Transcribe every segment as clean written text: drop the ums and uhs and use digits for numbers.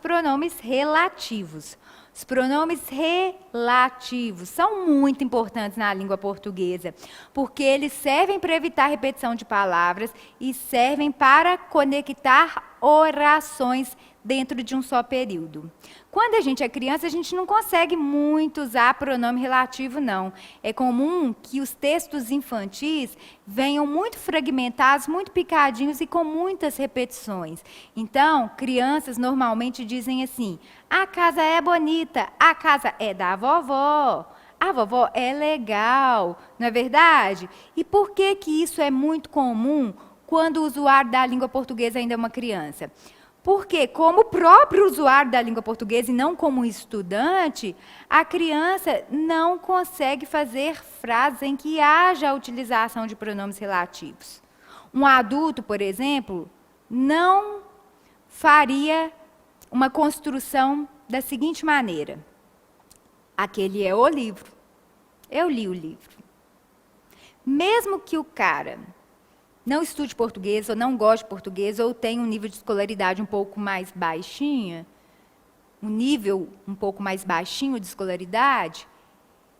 pronomes relativos. Os pronomes relativos são muito importantes na língua portuguesa, porque eles servem para evitar repetição de palavras e servem para conectar orações dentro de um só período. Quando a gente é criança, a gente não consegue muito usar pronome relativo, não. É comum que os textos infantis venham muito fragmentados, muito picadinhos e com muitas repetições. Então, crianças normalmente dizem assim: a casa é bonita, a casa é da vovó, a vovó é legal, não é verdade? E por que que isso é muito comum quando o usuário da língua portuguesa ainda é uma criança? Porque, como próprio usuário da língua portuguesa e não como estudante, a criança não consegue fazer frases em que haja a utilização de pronomes relativos. Um adulto, por exemplo, não faria uma construção da seguinte maneira: aquele é o livro, eu li o livro. Mesmo que o cara não estude português, ou não goste de português, ou tenha um nível de escolaridade um pouco mais baixinho, um nível um pouco mais baixinho de escolaridade,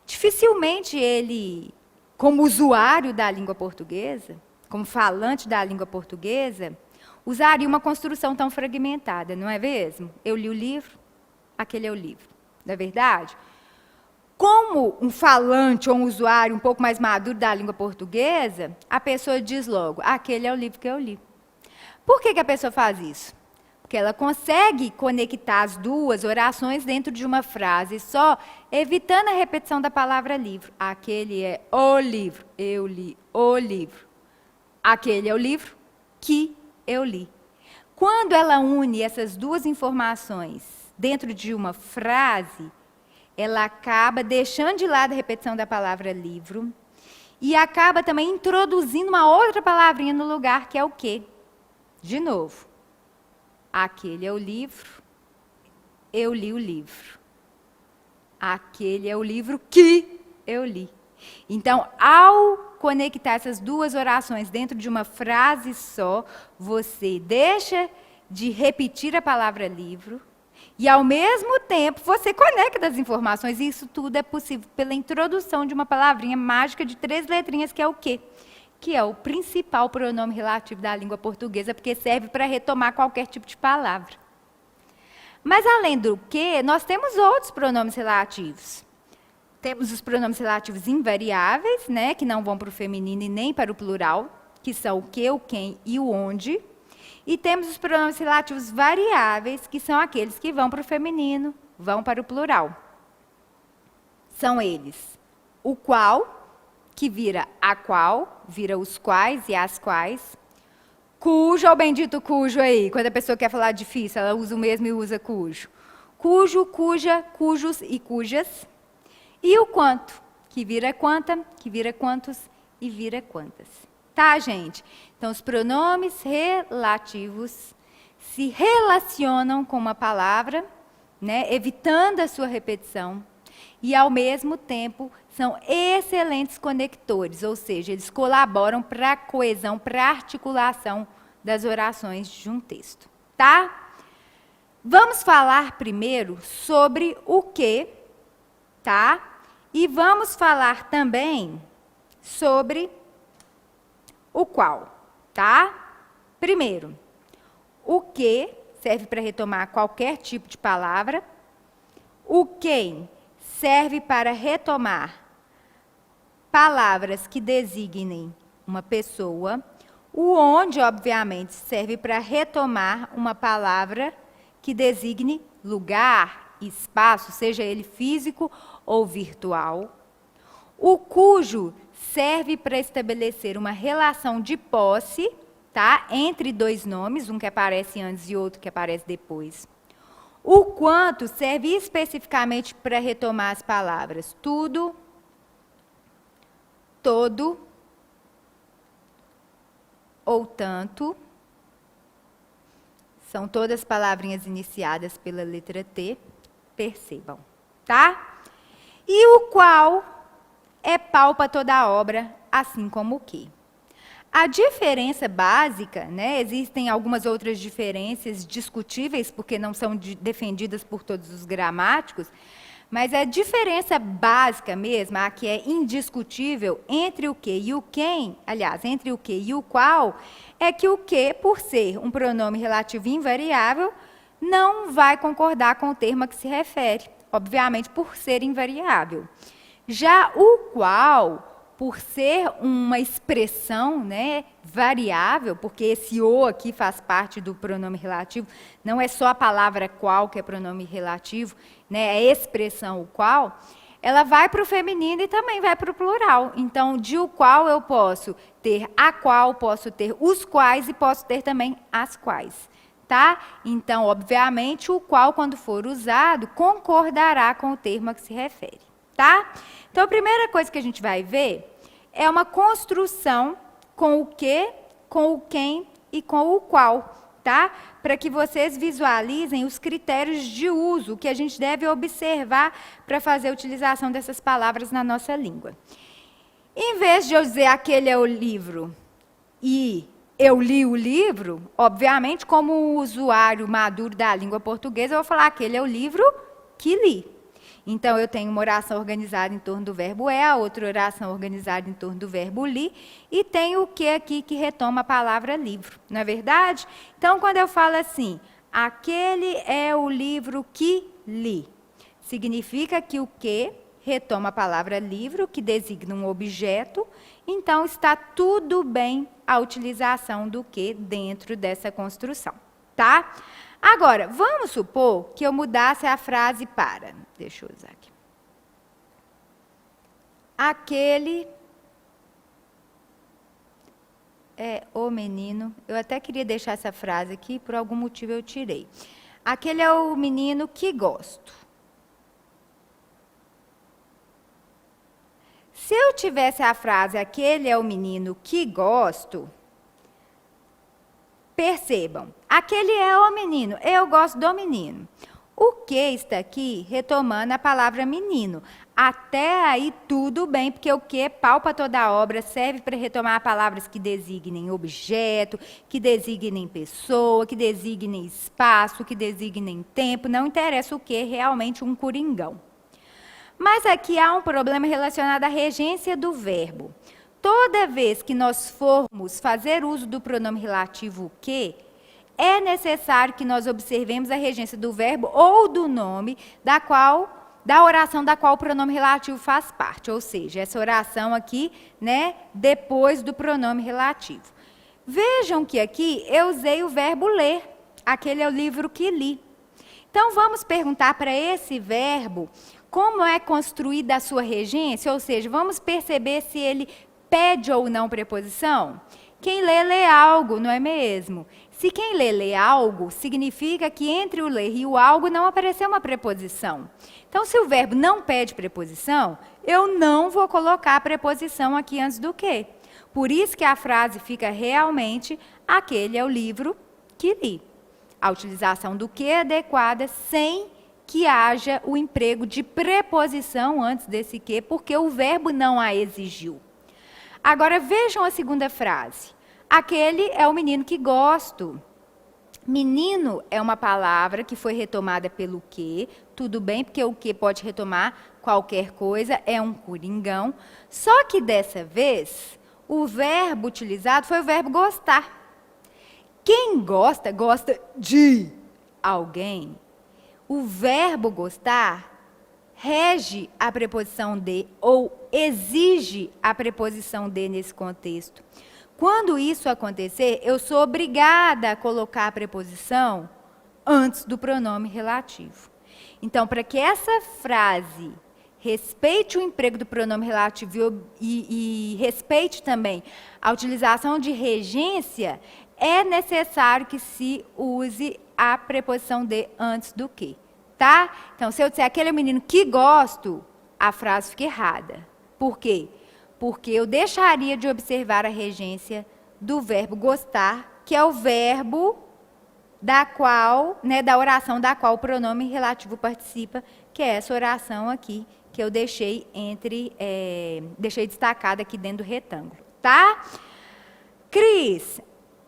dificilmente ele, como usuário da língua portuguesa, como falante da língua portuguesa, usaria uma construção tão fragmentada, não é mesmo? Eu li o livro, aquele é o livro, não é verdade? Como um falante ou um usuário um pouco mais maduro da língua portuguesa, a pessoa diz logo: aquele é o livro que eu li. Por que que a pessoa faz isso? Porque ela consegue conectar as duas orações dentro de uma frase só, evitando a repetição da palavra livro. Aquele é o livro, eu li o livro. Aquele é o livro que eu li. Quando ela une essas duas informações dentro de uma frase, ela acaba deixando de lado a repetição da palavra livro e acaba também introduzindo uma outra palavrinha no lugar, que é o quê? De novo, aquele é o livro, eu li o livro. Aquele é o livro que eu li. Então, ao conectar essas duas orações dentro de uma frase só, você deixa de repetir a palavra livro, e, ao mesmo tempo, você conecta as informações. E isso tudo é possível pela introdução de uma palavrinha mágica de 3 letrinhas, que é o quê? Que é o principal pronome relativo da língua portuguesa, porque serve para retomar qualquer tipo de palavra. Mas, além do que, nós temos outros pronomes relativos. Temos os pronomes relativos invariáveis, né, que não vão para o feminino e nem para o plural, que são o que, o quem e o onde. E temos os pronomes relativos variáveis, que são aqueles que vão para o feminino, vão para o plural. São eles: o qual, que vira a qual, vira os quais e as quais. Cujo, é o bendito cujo aí. Quando a pessoa quer falar difícil, ela usa o mesmo e usa cujo. Cujo, cuja, cujos e cujas. E o quanto, que vira quanta, que vira quantos e vira quantas. Tá, gente? Então, os pronomes relativos se relacionam com uma palavra, né, evitando a sua repetição, e, ao mesmo tempo, são excelentes conectores, ou seja, eles colaboram para a coesão, para a articulação das orações de um texto. Tá? Vamos falar primeiro sobre o que, tá? E vamos falar também sobre o qual, tá? Primeiro, o que serve para retomar qualquer tipo de palavra. O quem serve para retomar palavras que designem uma pessoa. O onde, obviamente, serve para retomar uma palavra que designe lugar, espaço, seja ele físico ou virtual. O cujo serve para estabelecer uma relação de posse, tá, entre 2 nomes, um que aparece antes e outro que aparece depois. O quanto serve especificamente para retomar as palavras tudo, todo ou tanto. São todas palavrinhas iniciadas pela letra T, percebam, tá? E o qual é pau para toda a obra, assim como o que. A diferença básica, né, existem algumas outras diferenças discutíveis, porque não são defendidas por todos os gramáticos, mas a diferença básica mesmo, a que é indiscutível entre o que e o quem, aliás, entre o que e o qual, é que o que, por ser um pronome relativo invariável, não vai concordar com o termo a que se refere, obviamente por ser invariável. Já o qual, por ser uma expressão, né, variável, porque esse o aqui faz parte do pronome relativo, não é só a palavra qual que é pronome relativo, né, é a expressão o qual, ela vai para o feminino e também vai para o plural. Então, de o qual eu posso ter a qual, posso ter os quais e posso ter também as quais. Tá? Então, obviamente, o qual, quando for usado, concordará com o termo a que se refere. Tá? Então, a primeira coisa que a gente vai ver é uma construção com o que, com o quem e com o qual, tá? Para que vocês visualizem os critérios de uso que a gente deve observar para fazer a utilização dessas palavras na nossa língua. Em vez de eu dizer aquele é o livro e eu li o livro, obviamente, como usuário maduro da língua portuguesa, eu vou falar aquele é o livro que li. Então, eu tenho uma oração organizada em torno do verbo é, a outra oração organizada em torno do verbo li, e tenho o que aqui que retoma a palavra livro, não é verdade? Então, quando eu falo assim, aquele é o livro que li, significa que o que retoma a palavra livro, que designa um objeto, então está tudo bem a utilização do que dentro dessa construção, tá? Agora, vamos supor que eu mudasse a frase para... Deixa eu usar aqui. Aquele é o menino... Eu até queria deixar essa frase aqui, por algum motivo eu tirei. Aquele é o menino que gosto. Se eu tivesse a frase, aquele é o menino que gosto... Percebam, aquele é o menino, eu gosto do menino. O que está aqui retomando a palavra menino. Até aí tudo bem, porque o que palpa toda a obra, serve para retomar palavras que designem objeto, que designem pessoa, que designem espaço, que designem tempo, não interessa o que, realmente um coringão. Mas aqui há um problema relacionado à regência do verbo. Toda vez que nós formos fazer uso do pronome relativo o que, é necessário que nós observemos a regência do verbo ou do nome da oração da qual o pronome relativo faz parte. Ou seja, essa oração aqui, né, depois do pronome relativo. Vejam que aqui eu usei o verbo ler. Aquele é o livro que li. Então, vamos perguntar para esse verbo como é construída a sua regência, ou seja, vamos perceber se ele pede ou não preposição? Quem lê, lê algo, não é mesmo? Se quem lê, lê algo, significa que entre o ler e o algo não apareceu uma preposição. Então, se o verbo não pede preposição, eu não vou colocar a preposição aqui antes do que. Por isso que a frase fica realmente, aquele é o livro que li. A utilização do que é adequada sem que haja o emprego de preposição antes desse que, porque o verbo não a exigiu. Agora, vejam a segunda frase. Aquele é o menino que gosto. Menino é uma palavra que foi retomada pelo que, tudo bem, porque o que pode retomar qualquer coisa, é um coringão. Só que dessa vez, o verbo utilizado foi o verbo gostar. Quem gosta, gosta de alguém. O verbo gostar rege a preposição de ou exige a preposição de nesse contexto. Quando isso acontecer, eu sou obrigada a colocar a preposição antes do pronome relativo. Então, para que essa frase respeite o emprego do pronome relativo e respeite também a utilização de regência, é necessário que se use a preposição de antes do que. Tá? Então, se eu disser aquele menino que gosto, a frase fica errada. Por quê? Porque eu deixaria de observar a regência do verbo gostar, que é o verbo da qual, né, da oração da qual o pronome relativo participa, que é essa oração aqui, que eu deixei deixei destacada aqui dentro do retângulo. Tá? Cris,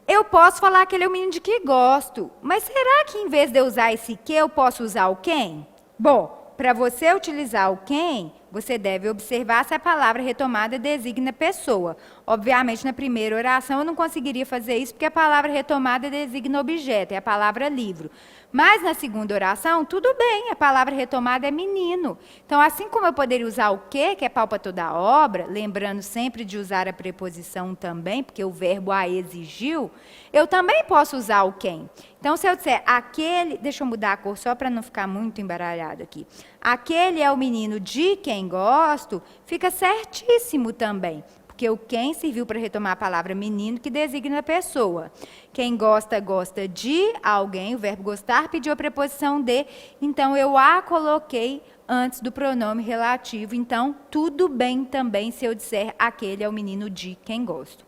eu posso falar que ele é o menino de que gosto, mas será que em vez de eu usar esse que, eu posso usar o quem? Bom, para você utilizar o quem, você deve observar se a palavra retomada designa pessoa. Obviamente, na primeira oração eu não conseguiria fazer isso, porque a palavra retomada designa objeto, é a palavra livro. Mas na segunda oração, tudo bem, a palavra retomada é menino. Então, assim como eu poderia usar o que é pau para toda a obra, lembrando sempre de usar a preposição também, porque o verbo a exigiu, eu também posso usar o quem. Então, se eu disser aquele, deixa eu mudar a cor só para não ficar muito embaralhado aqui. Aquele é o menino de quem gosto, fica certíssimo também. Porque o quem serviu para retomar a palavra menino, que designa a pessoa. Quem gosta, gosta de alguém, o verbo gostar pediu a preposição de, então eu a coloquei antes do pronome relativo. Então, tudo bem também se eu disser aquele é o menino de quem gosto.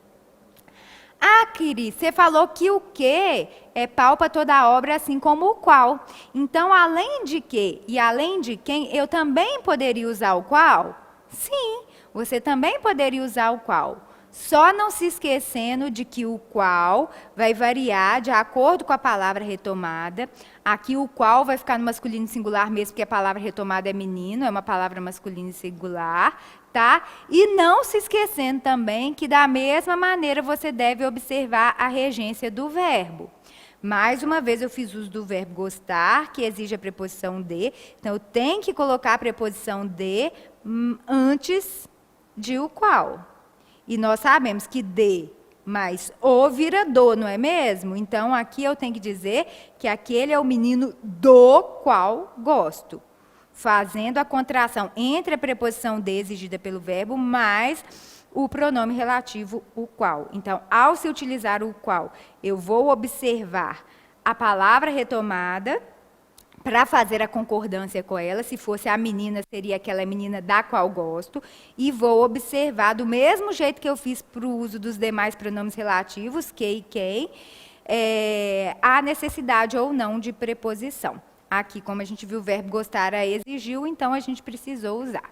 Ah, Cris, você falou que o que é pau para toda a obra, assim como o qual. Então, além de que e além de quem, eu também poderia usar o qual? Sim, você também poderia usar o qual. Só não se esquecendo de que o qual vai variar de acordo com a palavra retomada. Aqui o qual vai ficar no masculino singular mesmo, porque a palavra retomada é menino, é uma palavra masculina singular. Tá? E não se esquecendo também que, da mesma maneira, você deve observar a regência do verbo. Mais uma vez, eu fiz uso do verbo gostar, que exige a preposição de. Então, eu tenho que colocar a preposição de antes de o qual. E nós sabemos que de mais o vira do, não é mesmo? Então, aqui eu tenho que dizer que aquele é o menino do qual gosto, fazendo a contração entre a preposição de exigida pelo verbo mais o pronome relativo o qual. Então, ao se utilizar o qual, eu vou observar a palavra retomada para fazer a concordância com ela. Se fosse a menina, seria aquela menina da qual gosto. E vou observar, do mesmo jeito que eu fiz para o uso dos demais pronomes relativos, que e quem, a necessidade ou não de preposição. Aqui, como a gente viu, o verbo gostar a exigiu, então a gente precisou usar.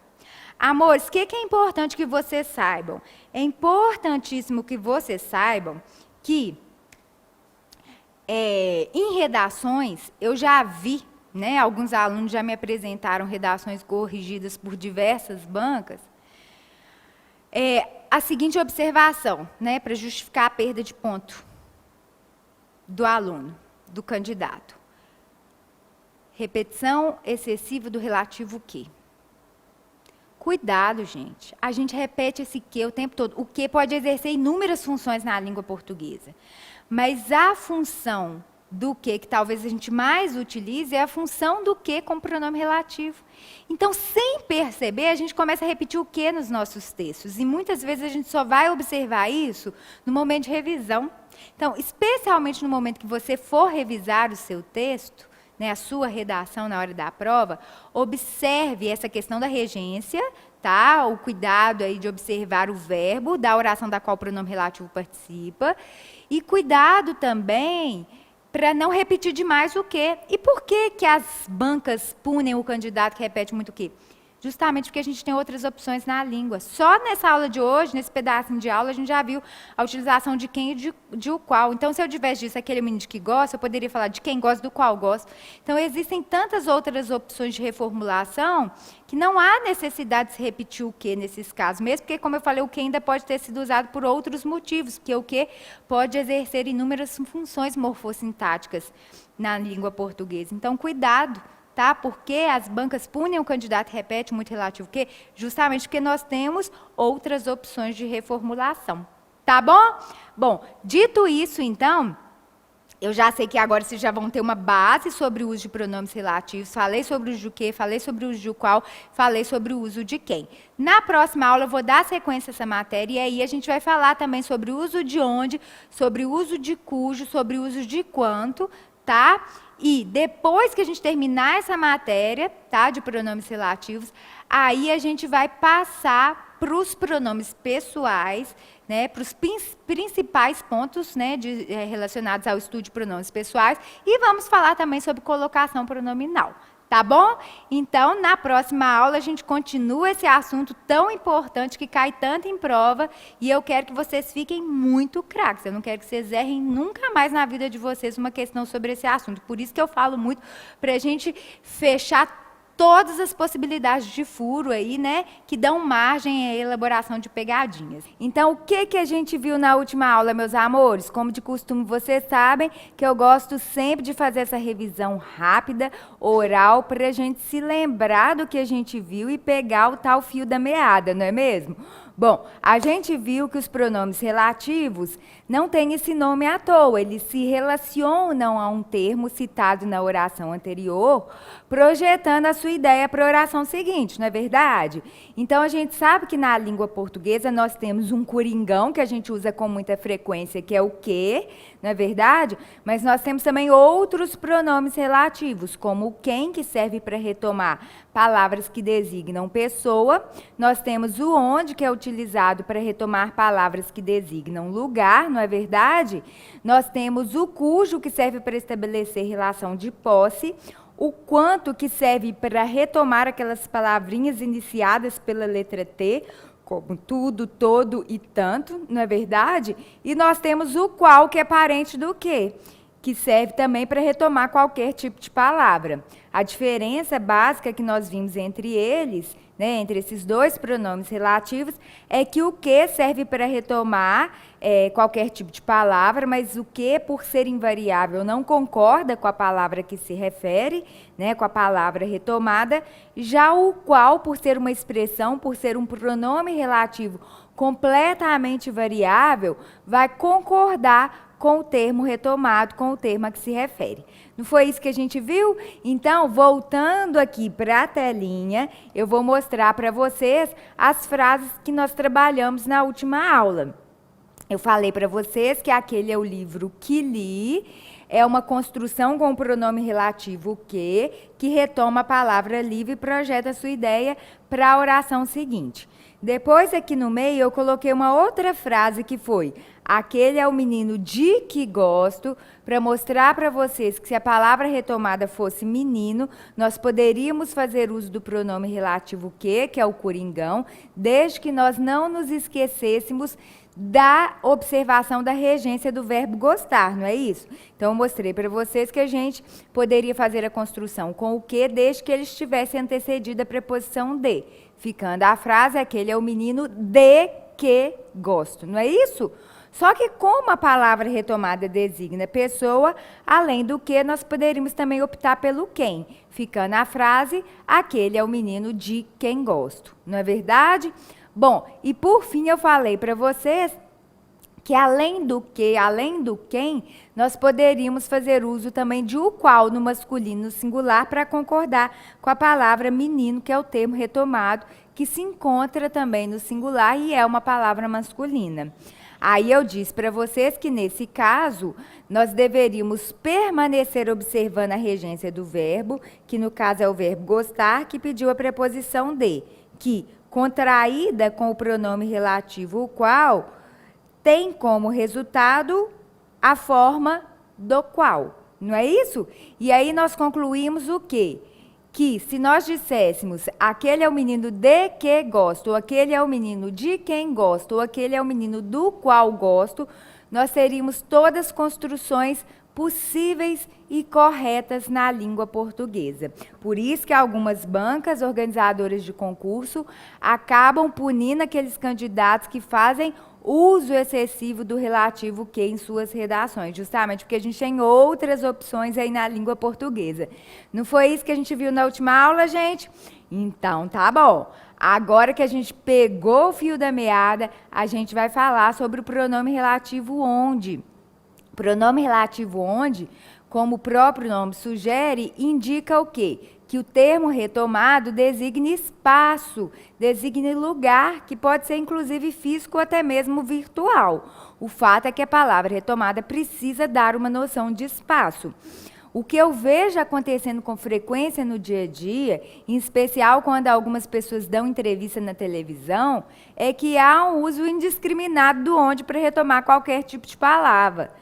Amores, o que é importante que vocês saibam? É importantíssimo que vocês saibam que em redações, eu já vi, né, alguns alunos já me apresentaram redações corrigidas por diversas bancas, a seguinte observação, né, para justificar a perda de ponto do aluno, do candidato. Repetição excessiva do relativo que. Cuidado, gente. A gente repete esse que o tempo todo. O que pode exercer inúmeras funções na língua portuguesa. Mas a função do que talvez a gente mais utilize é a função do que com pronome relativo. Então, sem perceber, a gente começa a repetir o que nos nossos textos. E muitas vezes a gente só vai observar isso no momento de revisão. Então, especialmente no momento que você for revisar o seu texto, né, a sua redação na hora da prova, observe essa questão da regência, tá? O cuidado aí de observar o verbo da oração da qual o pronome relativo participa, e cuidado também para não repetir demais o que. E por que as bancas punem o candidato que repete muito o que? Justamente porque a gente tem outras opções na língua. Só nessa aula de hoje, nesse pedacinho de aula, a gente já viu a utilização de quem e de o qual. Então, se eu tivesse disso, aquele menino de que gosta, eu poderia falar de quem gosta, do qual gosta. Então, existem tantas outras opções de reformulação que não há necessidade de se repetir o que nesses casos, mesmo porque, como eu falei, o que ainda pode ter sido usado por outros motivos, porque o que pode exercer inúmeras funções morfossintáticas na língua portuguesa. Então, cuidado. Tá? Porque as bancas punem o candidato e repete muito relativo que, justamente porque nós temos outras opções de reformulação. Tá bom? Bom, dito isso, então, eu já sei que agora vocês já vão ter uma base sobre o uso de pronomes relativos. Falei sobre o uso de que, falei sobre o uso de qual, falei sobre o uso de quem. Na próxima aula eu vou dar sequência a essa matéria e aí a gente vai falar também sobre o uso de onde, sobre o uso de cujo, sobre o uso de quanto, tá? E depois que a gente terminar essa matéria, tá, de pronomes relativos, aí a gente vai passar para os pronomes pessoais, né, para os principais pontos, né, relacionados ao estudo de pronomes pessoais, e vamos falar também sobre colocação pronominal. Tá bom? Então, na próxima aula, a gente continua esse assunto tão importante que cai tanto em prova e eu quero que vocês fiquem muito craques. Eu não quero que vocês errem nunca mais na vida de vocês uma questão sobre esse assunto. Por isso que eu falo muito para a gente fechar todas as possibilidades de furo aí, né, que dão margem à elaboração de pegadinhas. Então, o que a gente viu na última aula, meus amores? Como de costume, vocês sabem que eu gosto sempre de fazer essa revisão rápida, oral, para a gente se lembrar do que a gente viu e pegar o tal fio da meada, não é mesmo? Bom, a gente viu que os pronomes relativos não têm esse nome à toa, eles se relacionam a um termo citado na oração anterior, projetando a sua ideia para a oração seguinte, não é verdade? Então, a gente sabe que na língua portuguesa nós temos um coringão, que a gente usa com muita frequência, que é o que, não é verdade? Mas nós temos também outros pronomes relativos, como o quem, que serve para retomar palavras que designam pessoa. Nós temos o onde, que é utilizado para retomar palavras que designam lugar, não é verdade? Nós temos o cujo, que serve para estabelecer relação de posse. O quanto, que serve para retomar aquelas palavrinhas iniciadas pela letra T, como tudo, todo e tanto, não é verdade? E nós temos o qual, que é parente do quê? Que serve também para retomar qualquer tipo de palavra. A diferença básica que nós vimos entre eles, né, entre esses dois pronomes relativos, é que o que serve para retomar qualquer tipo de palavra, mas o que, por ser invariável, não concorda com a palavra que se refere, né, com a palavra retomada. Já o qual, por ser uma expressão, por ser um pronome relativo completamente variável, vai concordar com o termo retomado, com o termo a que se refere. Não foi isso que a gente viu? Então, voltando aqui para a telinha, eu vou mostrar para vocês as frases que nós trabalhamos na última aula. Eu falei para vocês que aquele é o livro que li, é uma construção com o pronome relativo que retoma a palavra livre e projeta a sua ideia para a oração seguinte. Depois, aqui no meio, eu coloquei uma outra frase que foi: aquele é o menino de que gosto, para mostrar para vocês que se a palavra retomada fosse menino, nós poderíamos fazer uso do pronome relativo que é o coringão, desde que nós não nos esquecêssemos da observação da regência do verbo gostar, não é isso? Então, eu mostrei para vocês que a gente poderia fazer a construção com o que, desde que ele estivesse antecedido a preposição de, ficando a frase: aquele é o menino de que gosto, não é isso? Só que como a palavra retomada designa pessoa, além do que, nós poderíamos também optar pelo quem, ficando a frase: aquele é o menino de quem gosto, não é verdade? Bom, e por fim eu falei para vocês que além do que, além do quem, nós poderíamos fazer uso também de o qual no masculino singular para concordar com a palavra menino, que é o termo retomado, que se encontra também no singular e é uma palavra masculina. Aí eu disse para vocês que, nesse caso, nós deveríamos permanecer observando a regência do verbo, que no caso é o verbo gostar, que pediu a preposição de, que, contraída com o pronome relativo o qual, tem como resultado a forma do qual. Não é isso? E aí nós concluímos o quê? Que se nós disséssemos aquele é o menino de que gosto, ou aquele é o menino de quem gosto, ou aquele é o menino do qual gosto, nós teríamos todas as construções possíveis e corretas na língua portuguesa. Por isso que algumas bancas organizadoras de concurso acabam punindo aqueles candidatos que fazem uso excessivo do relativo que em suas redações, justamente porque a gente tem outras opções aí na língua portuguesa. Não foi isso que a gente viu na última aula, gente? Então, tá bom. Agora que a gente pegou o fio da meada, a gente vai falar sobre o pronome relativo onde. Pronome relativo onde, como o próprio nome sugere, indica o quê? Que o termo retomado designe espaço, designe lugar, que pode ser inclusive físico ou até mesmo virtual. O fato é que a palavra retomada precisa dar uma noção de espaço. O que eu vejo acontecendo com frequência no dia a dia, em especial quando algumas pessoas dão entrevista na televisão, é que há um uso indiscriminado do onde para retomar qualquer tipo de palavra.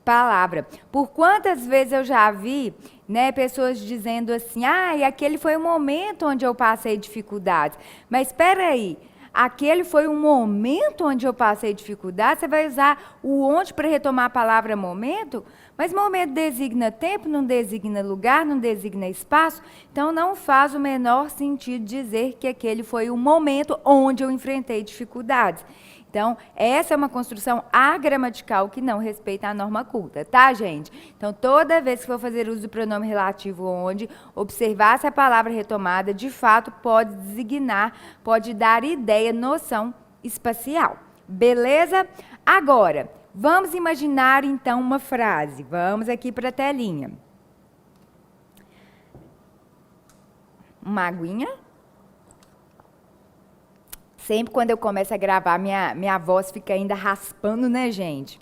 palavra. Por quantas vezes eu já vi, né, pessoas dizendo assim, e aquele foi o momento onde eu passei dificuldades. Mas espera aí, aquele foi um momento onde eu passei dificuldades, você vai usar o onde para retomar a palavra momento? Mas momento designa tempo, não designa lugar, não designa espaço, então não faz o menor sentido dizer que aquele foi o momento onde eu enfrentei dificuldades. Então, essa é uma construção agramatical que não respeita a norma culta, tá, gente? Então, toda vez que for fazer uso do pronome relativo onde, observar se a palavra retomada, de fato, pode designar, pode dar ideia, noção espacial. Beleza? Agora, vamos imaginar, então, uma frase. Vamos aqui para a telinha. Uma aguinha. Sempre quando eu começo a gravar, minha voz fica ainda raspando, né, gente?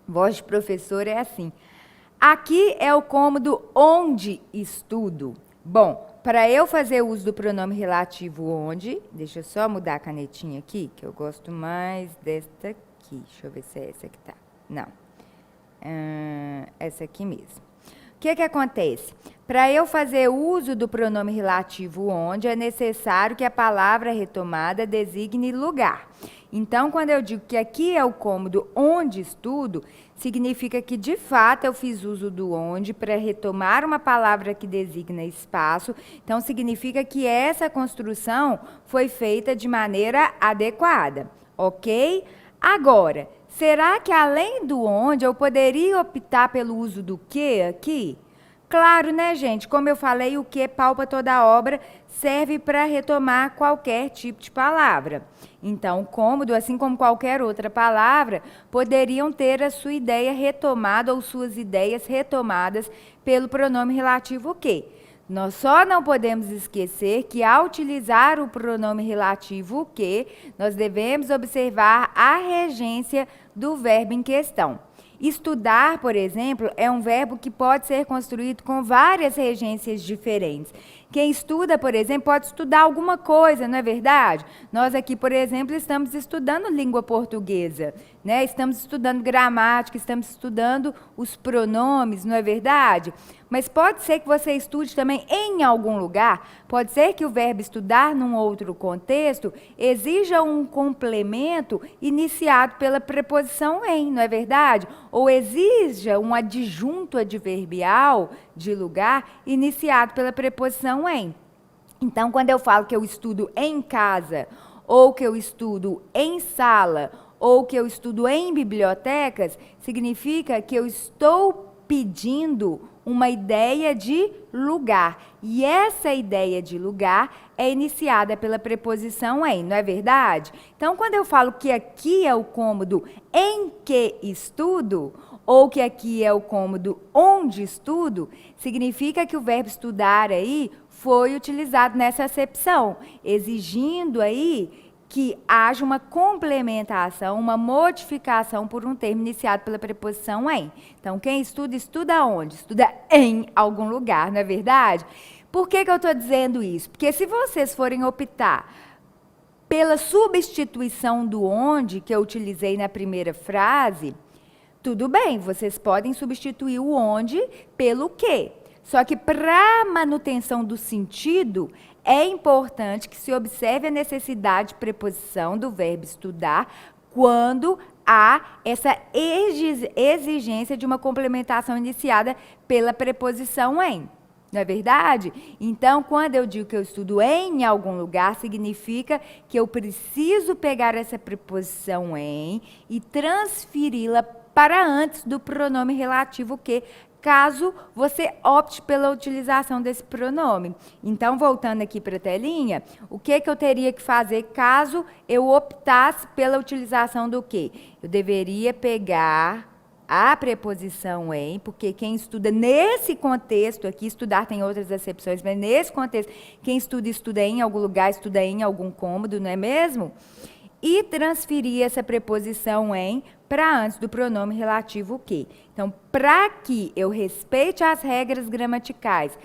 Voz de professor é assim. Aqui é o cômodo onde estudo. Bom, para eu fazer uso do pronome relativo onde, deixa eu só mudar a canetinha aqui, que eu gosto mais desta aqui. Deixa eu ver se é essa que tá. Não. Essa aqui mesmo. O que acontece? Para eu fazer uso do pronome relativo onde, é necessário que a palavra retomada designe lugar. Então, quando eu digo que aqui é o cômodo onde estudo, significa que, de fato, eu fiz uso do onde para retomar uma palavra que designa espaço. Então, significa que essa construção foi feita de maneira adequada, ok? Agora, será que além do onde eu poderia optar pelo uso do que aqui? Claro, né, gente? Como eu falei, o que palpa toda a obra serve para retomar qualquer tipo de palavra. Então, cômodo, assim como qualquer outra palavra, poderiam ter a sua ideia retomada ou suas ideias retomadas pelo pronome relativo o que. Nós só não podemos esquecer que, ao utilizar o pronome relativo o que, nós devemos observar a regência do verbo em questão. Estudar, por exemplo, é um verbo que pode ser construído com várias regências diferentes. Quem estuda, por exemplo, pode estudar alguma coisa, não é verdade? Nós aqui, por exemplo, estamos estudando língua portuguesa, né? Estamos estudando gramática, estamos estudando os pronomes, não é verdade? Mas pode ser que você estude também em algum lugar, pode ser que o verbo estudar num outro contexto exija um complemento iniciado pela preposição em, não é verdade? Ou exija um adjunto adverbial de lugar iniciado pela preposição em. Então, quando eu falo que eu estudo em casa, ou que eu estudo em sala, ou que eu estudo em bibliotecas, significa que eu estou pedindo uma ideia de lugar. E essa ideia de lugar é iniciada pela preposição em, não é verdade? Então, quando eu falo que aqui é o cômodo em que estudo, ou que aqui é o cômodo onde estudo, significa que o verbo estudar aí foi utilizado nessa acepção, exigindo aí que haja uma complementação, uma modificação por um termo iniciado pela preposição em. Então, quem estuda, estuda onde? Estuda em algum lugar, não é verdade? Por que eu estou dizendo isso? Porque se vocês forem optar pela substituição do onde, que eu utilizei na primeira frase, tudo bem, vocês podem substituir o onde pelo que. Só que para manutenção do sentido, é importante que se observe a necessidade de preposição do verbo estudar quando há essa exigência de uma complementação iniciada pela preposição em. Não é verdade? Então, quando eu digo que eu estudo em algum lugar, significa que eu preciso pegar essa preposição em e transferi-la para antes do pronome relativo que, caso você opte pela utilização desse pronome. Então, voltando aqui para a telinha, o que eu teria que fazer caso eu optasse pela utilização do quê? Eu deveria pegar a preposição em, porque quem estuda nesse contexto aqui, estudar tem outras acepções, mas nesse contexto, quem estuda, estuda em algum lugar, estuda em algum cômodo, não é mesmo? E transferir essa preposição em para antes do pronome relativo que. Então, para que eu respeite as regras gramaticais,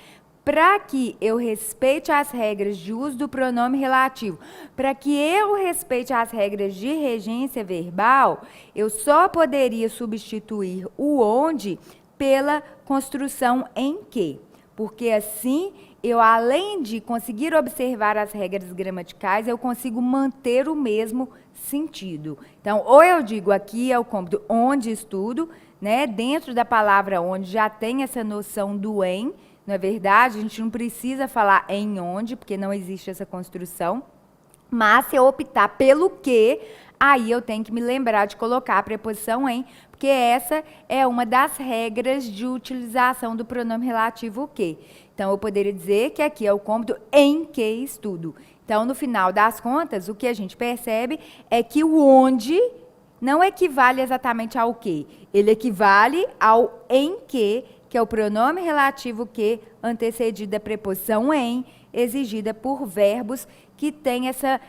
para que eu respeite as regras de uso do pronome relativo, para que eu respeite as regras de regência verbal, eu só poderia substituir o onde pela construção em que. Porque assim, eu além de conseguir observar as regras gramaticais, eu consigo manter o mesmo sentido. Então, ou eu digo aqui é o cômodo onde estudo, né? Dentro da palavra onde já tem essa noção do em, não é verdade? A gente não precisa falar em onde, porque não existe essa construção. Mas se eu optar pelo que, aí eu tenho que me lembrar de colocar a preposição em, porque essa é uma das regras de utilização do pronome relativo o que. Então, eu poderia dizer que aqui é o cômodo em que estudo. Então, no final das contas, o que a gente percebe é que o onde não equivale exatamente ao que. Ele equivale ao em que é o pronome relativo que, antecedido da preposição em, exigida por verbos que têm essa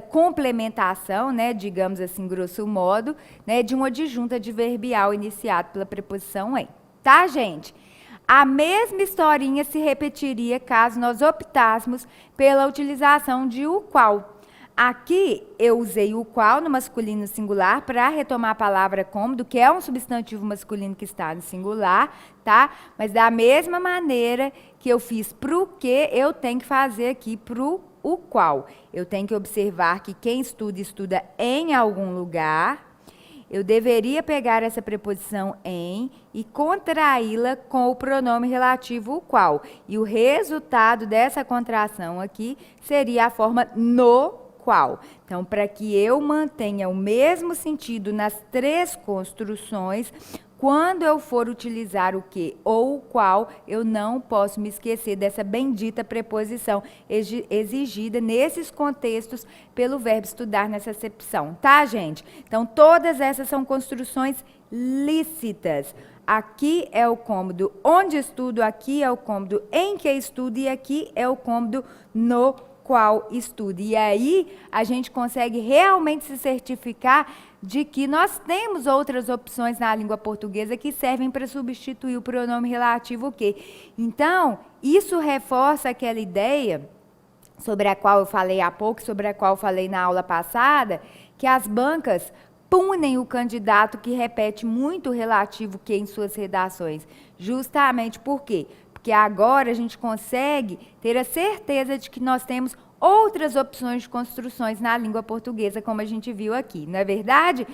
complementação, né, digamos assim, grosso modo, né, de uma adjunta adverbial iniciado pela preposição em. Tá, gente? A mesma historinha se repetiria caso nós optássemos pela utilização de o qual. Aqui eu usei o qual no masculino singular para retomar a palavra cômodo, que é um substantivo masculino que está no singular, tá? Mas da mesma maneira que eu fiz para o que, eu tenho que fazer aqui para o qual. Eu tenho que observar que quem estuda, estuda em algum lugar. Eu deveria pegar essa preposição em e contraí-la com o pronome relativo o qual. E o resultado dessa contração aqui seria a forma no qual. Então, para que eu mantenha o mesmo sentido nas três construções, quando eu for utilizar o que ou o qual, eu não posso me esquecer dessa bendita preposição exigida nesses contextos pelo verbo estudar nessa acepção, tá, gente? Então, todas essas são construções lícitas. Aqui é o cômodo onde estudo, aqui é o cômodo em que estudo e aqui é o cômodo no qual estudo. E aí a gente consegue realmente se certificar de que nós temos outras opções na língua portuguesa que servem para substituir o pronome relativo o que. Então, isso reforça aquela ideia sobre a qual eu falei há pouco, sobre a qual eu falei na aula passada, que as bancas punem o candidato que repete muito o relativo que em suas redações. Justamente por quê? Porque agora a gente consegue ter a certeza de que nós temos outras opções de construções na língua portuguesa, como a gente viu aqui, não é verdade?